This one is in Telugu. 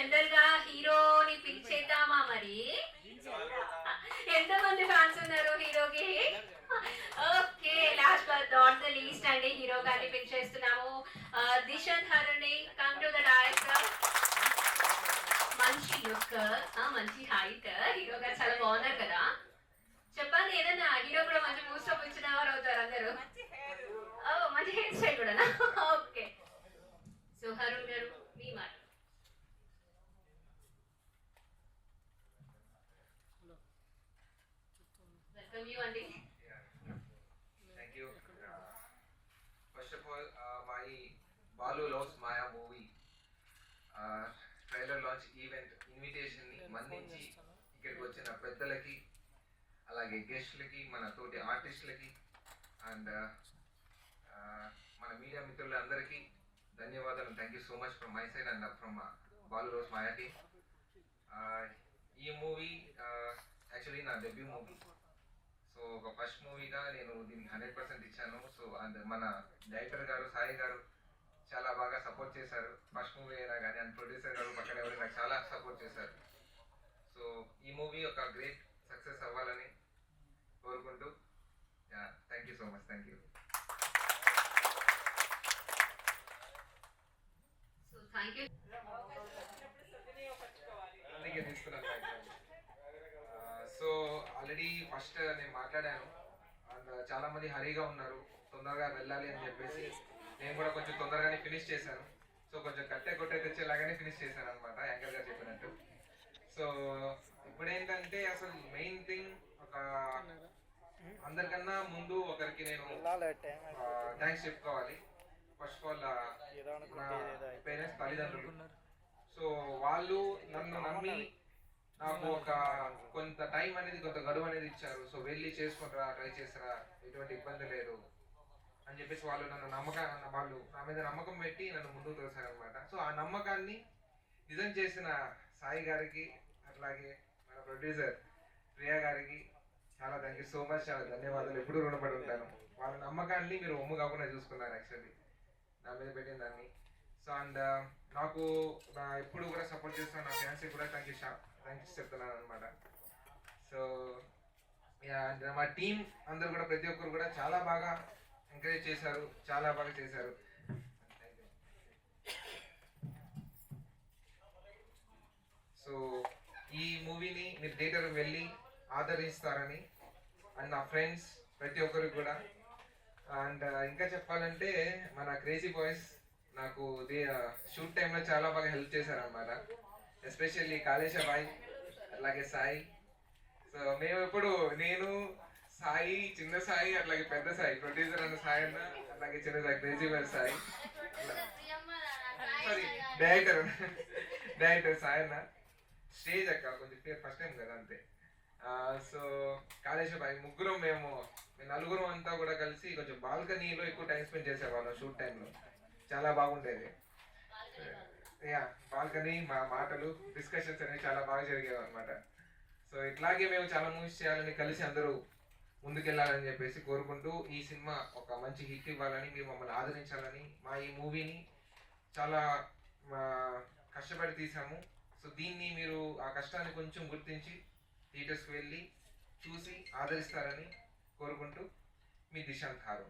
జనరల్ గా హీరోని పిలిచేద్దామా మరి? ఎంతమంది ఫ్యాన్స్ ఉన్నారు హీరోకి? Okay, last but not the least అండి, హీరో గారిని పిలిచేస్తున్నాము. Dishant హరుని, come to the director. మంచి లుక్, మంచి హైట్, హీరో గారు చాలా బాగున్నారు కదా. చెప్పండి ఏదన్నా, హీరో కూడా మంచి మూస్టప్ ఇచ్చిన వారు అవుతారు అందరూ. మంచి హెయిర్ స్టైల్ కూడా. ఓకే, సో హరుణ్ గారు మీ మాట. వెల్కమ్ యూ అండి. Thank you. First of all my Balu loves Maya movie trailer launch event ఇన్విటేషన్ని మన్నించి ఇక్కడికి వచ్చిన పెద్దలకి, అలాగే గెస్టులకి, మన తోటి ఆర్టిస్టులకి అండ్ మన మీడియా మిత్రులందరికీ ధన్యవాదాలు. Thank you so much from my side and from Balu loves Maya team. ఈ మూవీ యాక్చువల్లీ నా డెబ్యూ మూవీ. సో ఒక ఫస్ట్ మూవీగా నేను దీనికి 100% ఇచ్చాను. సో అండ్ మన డైరెక్టర్ గారు సాయి గారు చాలా బాగా సపోర్ట్ చేశారు. ఫస్ట్ మూవీ అయినా కానీ అండ్ ప్రొడ్యూసర్ గారు పక్కన ఎవరు నాకు చాలా సపోర్ట్ చేశారు. సో ఈ మూవీ ఒక గ్రేట్ సక్సెస్ అవ్వాలని కోరుకుంటూ thank you so much. Thank you. So thank you. అందుకే తీసుకున్నాను. సో ఆల్రెడీ ఫస్ట్ నేను మాట్లాడాను అండ్ చాలా మంది హరీగా ఉన్నారు, తొందరగా వెళ్ళాలి అని చెప్పేసి నేను కూడా కొంచెం తొందరగానే ఫినిష్ చేశాను. సో కొంచెం కట్టే కొట్టే తెచ్చేలాగానే ఫినిష్ చేశాను అనమాట, యాంకర్ గారు చెప్పినట్టు. సో ఇప్పుడు ఏంటంటే అసలు మెయిన్ థింగ్, ఒక అందరికన్నా ముందు ఒకరికి నేను థ్యాంక్స్ చెప్పుకోవాలి. ఫస్ట్ ఆఫ్ ఆల్ నా పేరెంట్స్, తల్లిదండ్రులు. సో వాళ్ళు నన్ను నమ్మి నాకు ఒక కొంత టైం అనేది, కొంత గడువు అనేది ఇచ్చారు. సో వెళ్ళి చేసుకుంటారా, ట్రై చేస్తారా, ఎటువంటి ఇబ్బంది లేదు అని చెప్పేసి వాళ్ళు నా మీద నమ్మకం పెట్టి నన్ను ముందుకు తోసారనమాట. సో ఆ నమ్మకాన్ని నిజం చేసిన సాయి గారికి, అట్లాగే మన ప్రొడ్యూసర్ ప్రియా గారికి చాలా థ్యాంక్ యూ సో మచ్, చాలా ధన్యవాదాలు. ఎప్పుడూ రుణపడి ఉంటాను. వాళ్ళ నమ్మకాన్ని మీరు ఒమ్ము కాకుండా చూసుకున్నారు యాక్చువల్లీ నా మీద పెట్టిన దాన్ని. సో అండ్ నాకు ఎప్పుడు కూడా సపోర్ట్ చేస్తున్న నా ఫ్యాన్స్కి కూడా థ్యాంక్స్ చెప్తున్నాను అనమాట. సో అండ్ మా టీం అందరూ కూడా, ప్రతి ఒక్కరు కూడా చాలా బాగా ఎంకరేజ్ చేశారు, చాలా బాగా చేశారు. సో ఈ మూవీని మీరు థియేటర్ వెళ్ళి ఆదరిస్తారని అండ్ నా ఫ్రెండ్స్ ప్రతి ఒక్కరికి కూడా. అండ్ ఇంకా చెప్పాలంటే మన క్రేజీ బాయ్స్ నాకు షూట్ టైంలో చాలా బాగా హెల్ప్ చేశారనమాట. ఎస్పెషల్లీ కాళేశ బాయ్, అట్లాగే సాయి. సో మేము ఎప్పుడు, నేను సాయి, చిన్న సాయి, అట్లాగే పెద్ద సాయి, ప్రొడ్యూసర్ అన్న సాయి అన్న, అట్లాగే చిన్న Sai, crazy boy Sai, sorry director Sai అన్న, స్టేజ్ అక్క కొంచెం ఫస్ట్ టైం కదా అంతే. సో కాళేశ బాయ్, ముగ్గురం మేము నలుగురం అంతా కూడా కలిసి కొంచెం బాల్కనీలో ఎక్కువ టైం స్పెండ్ చేసేవాళ్ళం షూట్ టైంలో. చాలా బాగుండేది. బాల్కనీ, మా మాటలు, డిస్కషన్స్ అనేవి చాలా బాగా జరిగేవి అనమాట. సో ఇట్లాగే మేము చాలా మూవీస్ చేయాలని, కలిసి అందరూ ముందుకెళ్ళాలని చెప్పేసి కోరుకుంటూ, ఈ సినిమా ఒక మంచి హిట్ ఇవ్వాలని, మీరు మమ్మల్ని ఆదరించాలని, మా ఈ మూవీని చాలా కష్టపడి తీసాము. సో దీన్ని మీరు ఆ కష్టాన్ని కొంచెం గుర్తించి థియేటర్స్కి వెళ్ళి చూసి ఆదరిస్తారని కోరుకుంటూ, మీ దిశాంత్ హారు.